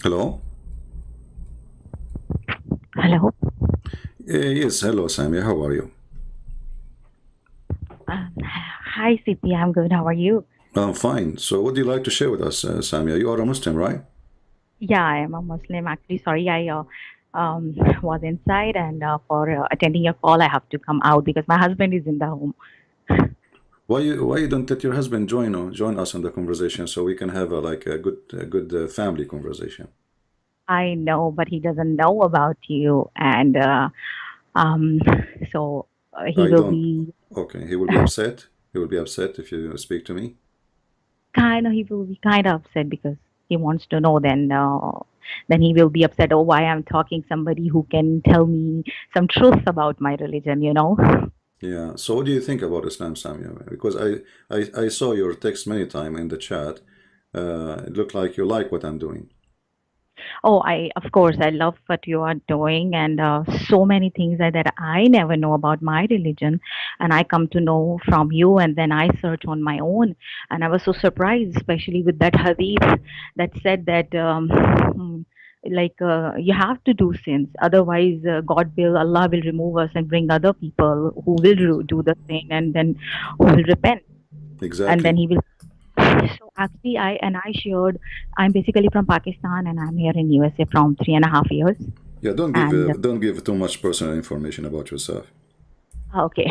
Hello? Hello. Yes, hello, Sammy. How are you? Hi, Siti. I'm good. How are you? I'm fine. So, what do you like to share with us, Sammy? You are a Muslim, right? Yeah, I am a Muslim. Actually, sorry, I was inside, and for attending your call, I have to come out because my husband is in the home. Why you don't let your husband join us in the conversation so we can have a good family conversation? I know, but he doesn't know about you, and um, so he I will don't. be Okay, he will be upset. He will be upset if you speak to me. he will be kind of upset because he wants to know. Then he will be upset. Oh, why I'm talking somebody who can tell me some truth about my religion, you know? Yeah. So, what do you think about Islam, Sammy? Because I saw your text many times in the chat. It looked like you like what I'm doing. Oh, of course, I love what you are doing, and so many things that I never know about my religion, and I come to know from you, and then I search on my own, and I was so surprised, especially with that hadith that said that you have to do sins, otherwise Allah will remove us and bring other people who will do the sin, and then who will repent, and then Exactly. He will. So actually, I shared. I'm basically from Pakistan, and I'm here in USA from 3.5 years. Yeah. Don't give And don't give too much personal information about yourself. okay,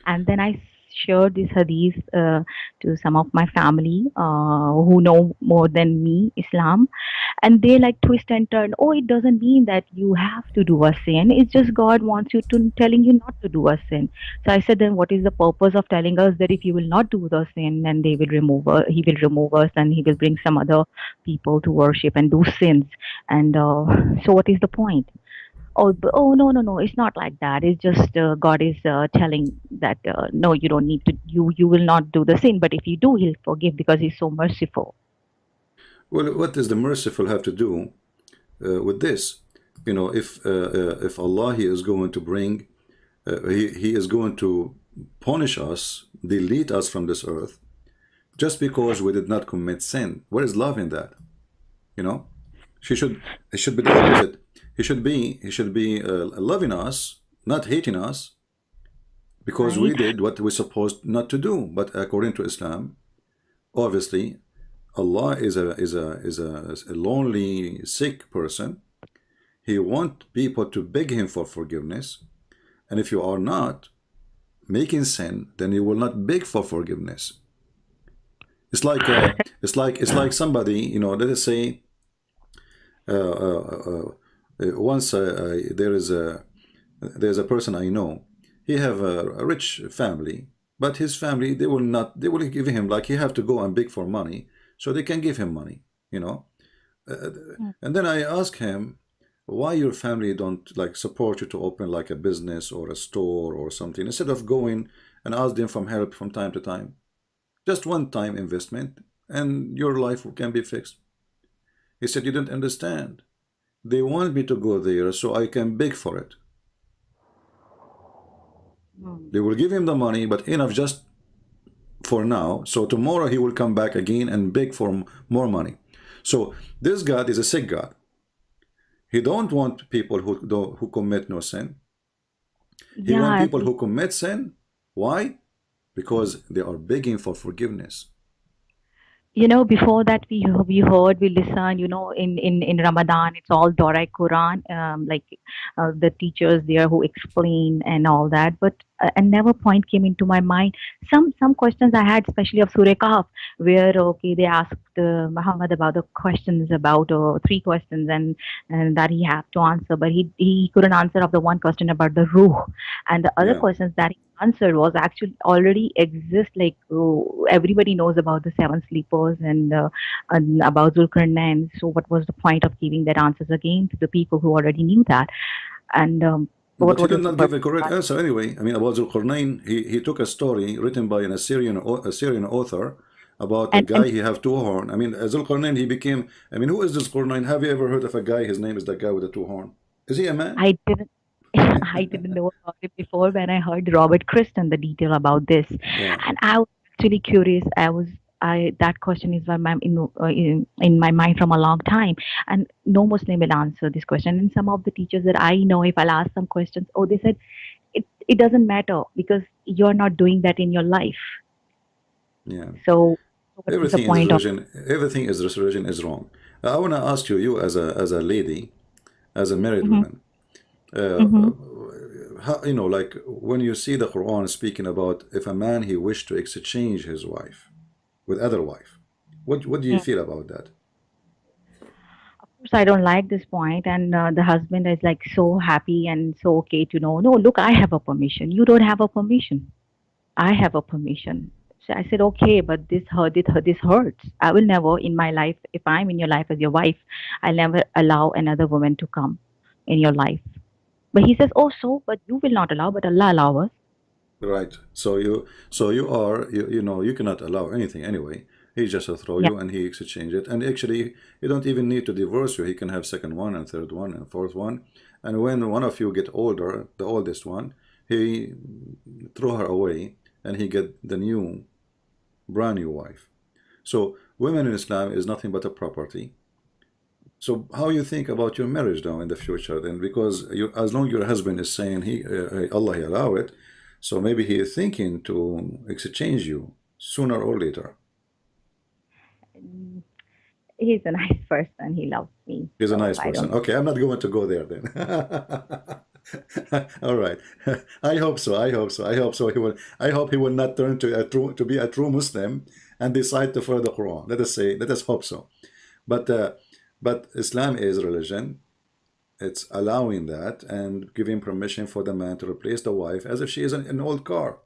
and then I shared this hadith to some of my family who know more than me Islam, and they like twist and turn. Oh, it doesn't mean that you have to do a sin. It's just God wants you to telling you not to do a sin. So I said, then what is the purpose of telling us that if you will not do the sin, then they will He will remove us, and He will bring some other people to worship and do sins. And so, what is the point? Oh, no, no, no, it's not like that. It's just God is telling that no, you don't need to. You will not do the sin, but if you do, He'll forgive because He's so merciful. Well, what does the merciful have to do with this? If Allah He is going to bring, He is going to punish us, delete us from this earth, just because we did not commit sin. What is love in that? You know, she should it should be the opposite. He should be loving us, not hating us, because we Right? did what we're supposed not to do. But according to Islam, obviously, Allah is a lonely, sick person. He wants people to beg him for forgiveness. And if you are not making sin, then you will not beg for forgiveness. It's like somebody, let us say, uh, uh, once there's a person I know. He have a rich family, but his family they will give him, like, he have to go and beg for money so they can give him money, you know. Uh, and then I ask him why your family don't like support you to open like a business or a store or something instead of going and ask them for help from time to time. Just one time investment and your life can be fixed. He said, you don't understand. They want me to go there so I can beg for it. Mm. They will give him the money, but enough just for now. So tomorrow he will come back again and beg for more money. So this God is a sick God. He don't want people who commit no sin. He want Yeah, people who commit sin. Why? Because they are begging for forgiveness. before that we heard, we listened, in Ramadan, it's all Dora Quran, the teachers there who explain and all that, but and never point came into my mind. Some questions I had, especially of Surah Kahf, where okay, they asked Muhammad about the questions, about three questions, and that he had to answer, but he couldn't answer of the one question about the ruh, and the other Yeah. questions that he answered was actually already exist, like everybody knows about the seven sleepers, and about Zulkarnain. So what was the point of giving that answers again to the people who already knew that? And But he what did was the not give purpose a of correct that? answer anyway. I mean, about Zulqarnain, he took a story written by a Syrian author about a And guy he have two horn. I mean, Zulqarnain, he became. I mean, who is Zulqarnain? Have you ever heard of a guy? His name is the guy with the two horn. Is he a man? I didn't I didn't know about it before when I heard Robert Christen the detail about this, Yeah. and I was actually curious. I that question is in my mind from a long time, and no Muslim will answer this question. And some of the teachers that I know, if I'll ask some questions, oh, they said it doesn't matter because you're not doing that in your life. Yeah. So what is the Everything in this point of? religion, everything is this religion is wrong. I want to ask you, you as a lady, as a married Hmm. woman, uh, Hmm. how, you know, like when you see the Quran speaking about if a man he wished to exchange his wife with other wife, what do you feel about that? Of course, I don't like this point, and the husband is like so happy and so okay to know. No, look, I have a permission. You don't have a permission. I have a permission. So I said, okay, but this hurts. I will never in my life, if I'm in your life as your wife, I'll never allow another woman to come in your life. But he says, oh, so, but you will not allow, but Allah allow us. Right. So you are you know you cannot allow anything anyway. He just will throw Yeah, you and he exchange it. And actually, you don't even need to divorce you. He can have second one and third one and fourth one. And when one of you get older, the oldest one, he throw her away and he get the new brand new wife. So women in Islam is nothing but a property. So how you think about your marriage now in the future then? Because you, as long your husband is saying Allah he allow it, so maybe he is thinking to exchange you sooner or later. mm, he's a nice person. He loves me, He's a so nice I person. don't. Okay, I'm not going to go there then. All right. I hope so. I hope so. I hope so. He will. I hope he will not turn to a true to be a true Muslim and decide to follow the Quran. Let us say. Let us hope so. But Islam is religion. It's allowing that and giving permission for the man to replace the wife as if she is an old car.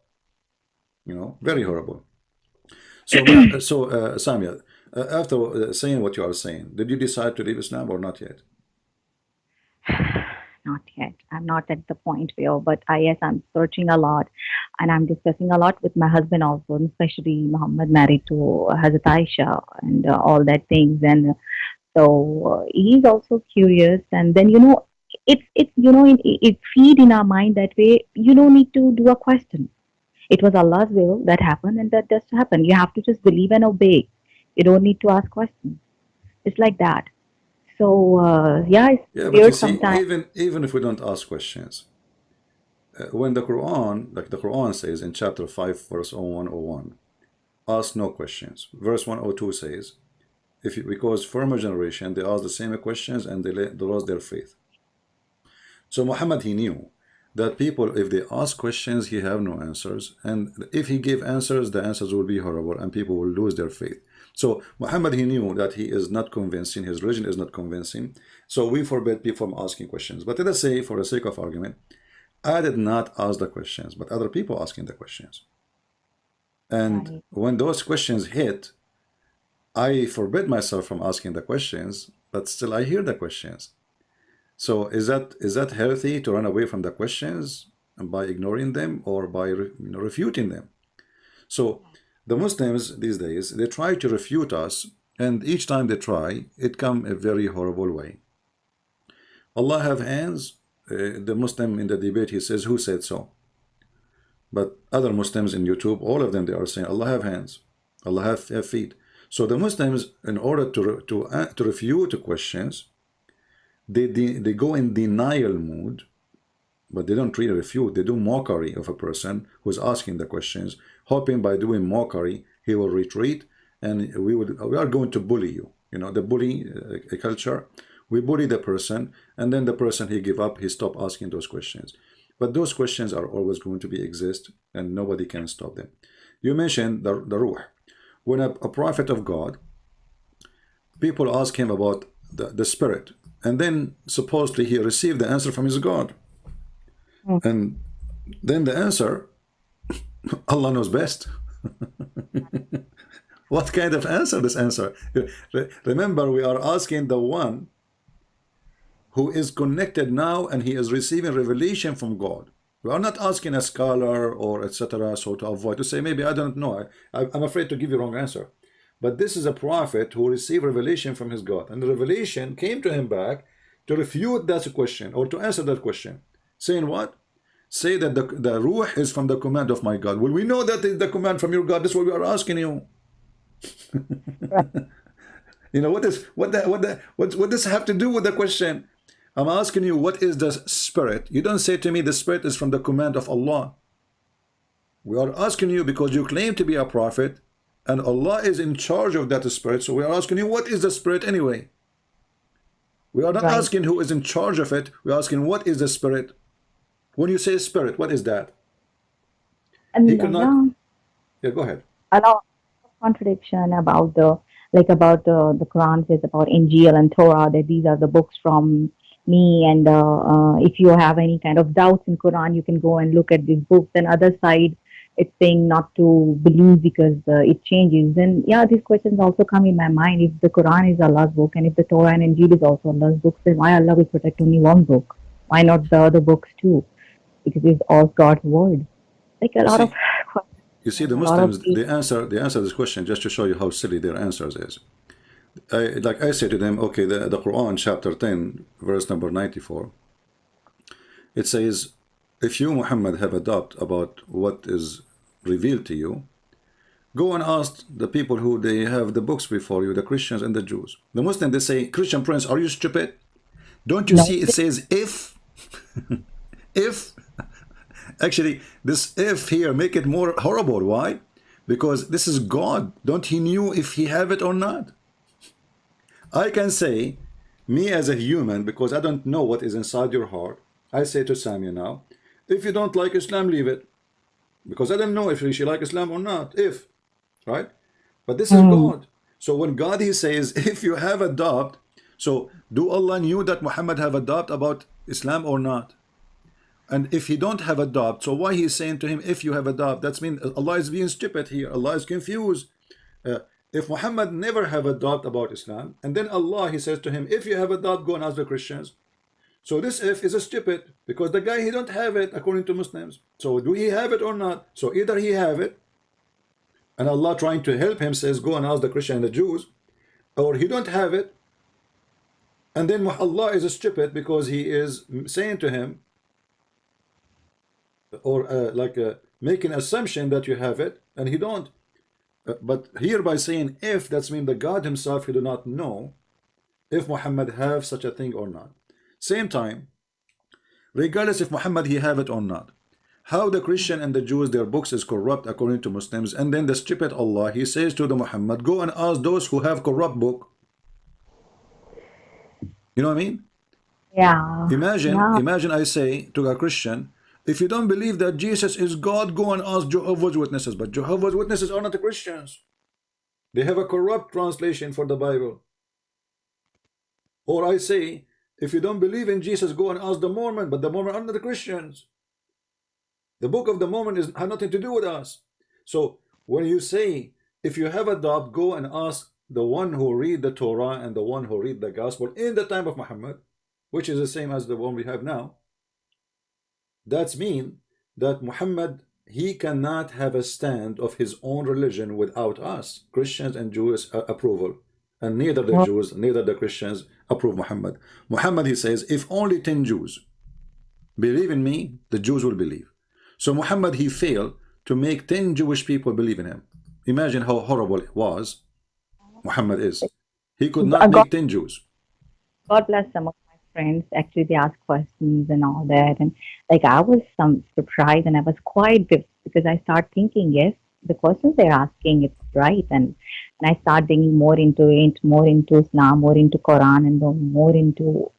You know, very horrible. So, Samia, after saying what you are saying, did you decide to leave Islam or not yet? Not yet. I'm not at the point where, but yes, I'm searching a lot, and I'm discussing a lot with my husband also, and especially Muhammad married to Hazrat Aisha and all that things, and he's also curious, and then it's it feed in our mind that way. You don't need to do a question. It was Allah's will that happened, and that just happened. You have to just believe and obey. You don't need to ask questions. It's like that. So yeah, it's Yeah, but you weird see, sometimes. even if we don't ask questions, when the Quran, like the Quran says in chapter 5, verse 0101, ask no questions. Verse 102 says, if you, because former generation they asked the same questions and they lost their faith. So Muhammad he knew that people, if they ask questions, he have no answers, and if he gave answers, the answers will be horrible, and people will lose their faith. So Muhammad he knew that he is not convincing, his religion is not convincing. So we forbid people from asking questions. But let us say, for the sake of argument, I did not ask the questions, but other people asking the questions. And Right. when those questions hit, I forbid myself from asking the questions, but still I hear the questions. So is that healthy to run away from the questions and by ignoring them or by refuting them? So the Muslims these days they try to refute us, and each time they try, it come a very horrible way. Allah have hands. The Muslim in the debate he says, "Who said so?" But other Muslims in YouTube, all of them they are saying Allah have hands, Allah have feet. So the Muslims, in order to refute questions, they go in denial mood, but they don't really refute. They do mockery of a person who's asking the questions, hoping by doing mockery he will retreat, and we are going to bully you. You know the bully culture. We bully the person, and then the person he give up. He stop asking those questions. But those questions are always going to be exist, and nobody can stop them. You mentioned the ruh. When a prophet of God, people ask him about the spirit, and then supposedly he received the answer from his God, Mm. and then the answer, Allah knows best. What kind of answer this answer? Remember, we are asking the one who is connected now and he is receiving revelation from God. We are not asking a scholar or etc. So to avoid to say maybe I don't know. I'm afraid to give you wrong answer. But this is a prophet who received revelation from his God, and the revelation came to him back to refute that question or to answer that question, saying what? Say that the ruh is from the command of my God. Well, we know that is the command from your God. That's what we are asking you. Right. You know, what does have to do with the question? I'm asking you, what is the spirit? You don't say to me the spirit is from the command of Allah. We are asking you because you claim to be a prophet and Allah is in charge of that spirit. So we are asking you, what is the spirit anyway? We are not Right. asking who is in charge of it. We're asking what is the spirit. When you say spirit, what is that? He And cannot. yeah, Yeah, go ahead. a lot of contradiction about the like about the Quran says about Injil and Torah that these are the books from me, and if you have any kind of doubts in Quran, you can go and look at these books. And other side, it's saying not to believe because it changes. And yeah, these questions also come in my mind. If the Quran is Allah's book, and if the Torah and Injil is also Allah's book, then why Allah will protect only one book? Why not the other books too? Because it's all God's word. Like a You lot of see, you see, questions, the a lot of Muslims they answer this question just to show you how silly their answers is. Like I say to them, okay, the Quran chapter 10 verse number 94, it says, if you Muhammad have a doubt about what is revealed to you, go and ask the people who they have the books before you, the Christians and the Jews. The Muslims, they say, Christian Prince, are you stupid? Don't you no. see it says if actually this if here make it more horrible. Why? Because this is God. Don't he knew if he have it or not? I can say, me as a human, because I don't know what is inside your heart, I say to Samia now, if you don't like Islam, leave it. Because I don't know if she like Islam or not. If, right? But this is Hmm. God. So when God he says, if you have a doubt, so do Allah knew that Muhammad have a doubt about Islam or not? And if he don't have a doubt, so why he's saying to him, if you have a doubt, that's mean Allah is being stupid here. Allah is confused. Uh, if Muhammad never have a doubt about Islam, and then Allah he says to him, if you have a doubt, go and ask the Christians. So this if is a stupid because the guy he don't have it according to Muslims. So do he have it or not? So either he have it, and Allah trying to help him says, go and ask the Christian and the Jews, or he don't have it, and then Allah is a stupid because he is saying to him, or making assumption that you have it and he don't. But here by saying if, that's mean the God himself he do not know if Muhammad have such a thing or not. Same time, regardless if Muhammad he have it or not, how the Christian and the Jews their books is corrupt according to Muslims, and then the stupid Allah he says to the Muhammad, go and ask those who have corrupt book. You know what I mean? Yeah. Imagine, Yeah. imagine I say to a Christian, if you don't believe that Jesus is God, go and ask Jehovah's Witnesses. But Jehovah's Witnesses are not the Christians. They have a corrupt translation for the Bible. Or I say, if you don't believe in Jesus, go and ask the Mormon. But the Mormon are not the Christians. The book of the Mormon has nothing to do with us. So when you say, if you have a doubt, go and ask the one who read the Torah and the one who read the Gospel in the time of Muhammad, which is the same as the one we have now. That's mean that Muhammad he cannot have a stand of his own religion without us, Christians and Jews approval. And neither the Well, Jews, neither the Christians approve Muhammad. Muhammad he says, if only 10 Jews believe in me, the Jews will believe. So Muhammad he failed to make 10 Jewish people believe in him. Imagine how horrible it was. Muhammad is. He could not God, make 10 Jews. God bless some of my friends. Actually, they ask questions and all that, and like I was some surprised, and I was quite good because I start thinking, yes, the questions they're asking it's right, and I start digging more into it, more into Islam, more into Quran, and then more into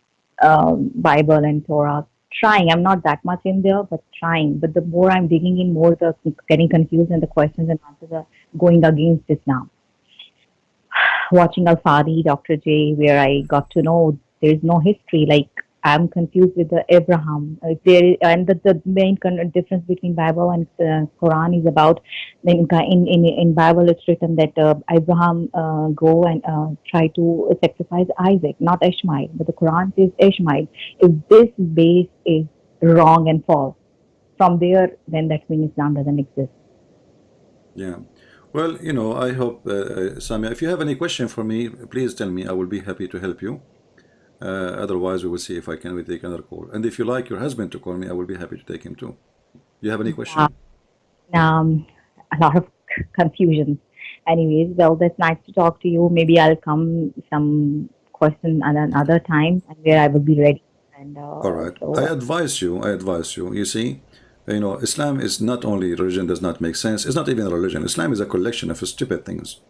Bible and Torah. Trying, I'm not that much in there, but trying. But the more I'm digging in, more the getting confused, and the questions and answers are going against Islam. Watching Al Fadi, Dr. J, where I got to know there's no history. Like I'm confused with the Abraham. There and the main difference between Bible and Quran is about in Bible it's written that Abraham go and try to sacrifice Isaac, not Ishmael. But the Quran says Ishmael. If this base is wrong and false, from there, then that means Islam doesn't exist. Yeah. Well, you know, I hope, Samia, if you have any question for me, please tell me. I will be happy to help you. Otherwise, we will see if I can we take another call. And if you like your husband to call me, I will be happy to take him too. You have any Yeah. question? Um, a lot of confusion. Anyways, well, that's nice to talk to you. Maybe I'll come some question at another time and where I will be ready. And All right. so, I advise you. You see, Islam is not only religion does not make sense. It's not even a religion. Islam is a collection of stupid things.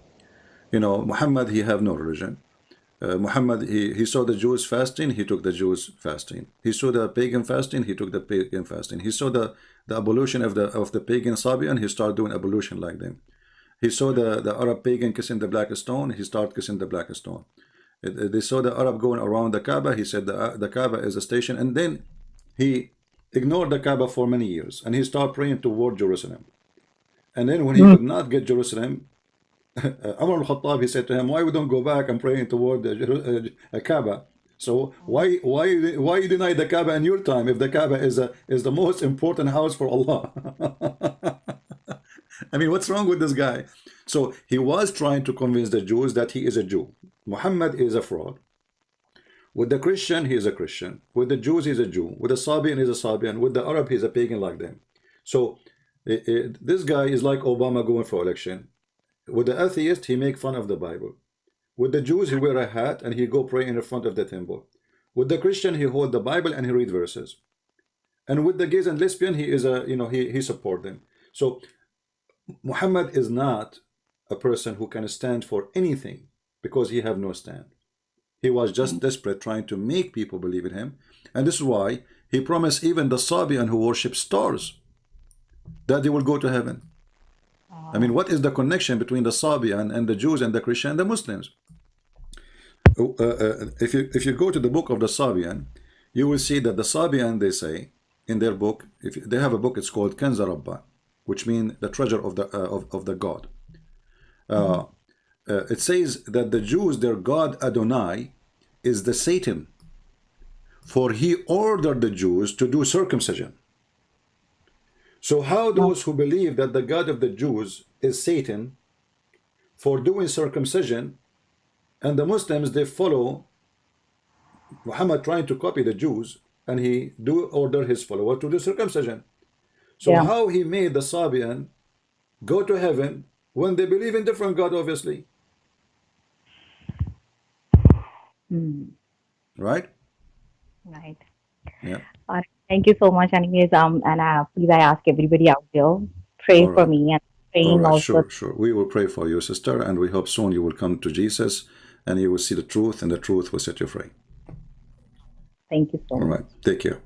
Muhammad, he have no religion. Muhammad, he saw the Jews fasting, he took the Jews fasting. He saw the pagan fasting, he took the pagan fasting. He saw the abolition of the pagan Sabian, he started doing abolition like them. He saw the Arab pagan kissing the black stone, he started kissing the black stone. They saw the Arab going around the Kaaba, he said the Kaaba is a station, and then he ignored the Kaaba for many years, and he started praying toward Jerusalem. And then when he could not get Jerusalem, Umar al-Khattab, he said to him, why we don't go back and praying toward the Kaaba? So why you deny the Kaaba in your time if the Kaaba is the most important house for Allah? I mean, what's wrong with this guy? So he was trying to convince the Jews that he is a Jew. Muhammad is a fraud. With the Christian, he is a Christian. With the Jews, he's a Jew. With the Sabian, he's a Sabian. With the Arab, he's a pagan like them. So this guy is like Obama going for election. With the atheist, he make fun of the Bible. With the Jews, he wear a hat and he go pray in the front of the temple. With the Christian, he hold the Bible and he read verses. And with the gays and lesbian, he is he support them. So Muhammad is not a person who can stand for anything because he have no stand. He was just desperate trying to make people believe in him. And this is why he promised even the Sabian who worship stars that they will go to heaven. I mean, what is the connection between the Sabian and the Jews and the Christian and the Muslims? If you go to the book of the Sabian, you will see that the Sabian, they say in their book, if they have a book, it's called Kanza Rabba, which means the treasure of the God. It says that the Jews, their God Adonai is the Satan, for he ordered the Jews to do circumcision. So how those who believe that the God of the Jews is Satan for doing circumcision, and the Muslims, they follow Muhammad trying to copy the Jews, and he do order his follower to do circumcision. So yeah. how he made the Sabian go to heaven when they believe in different God, obviously. Right? Right. Yeah. Thank you so much. Anyways, and please, I ask everybody out there, pray All for right. me and All praying right. also. Sure, sure. We will pray for you, sister, and we hope soon you will come to Jesus and you will see the truth, and the truth will set you free. Thank you so All much. right. Take care.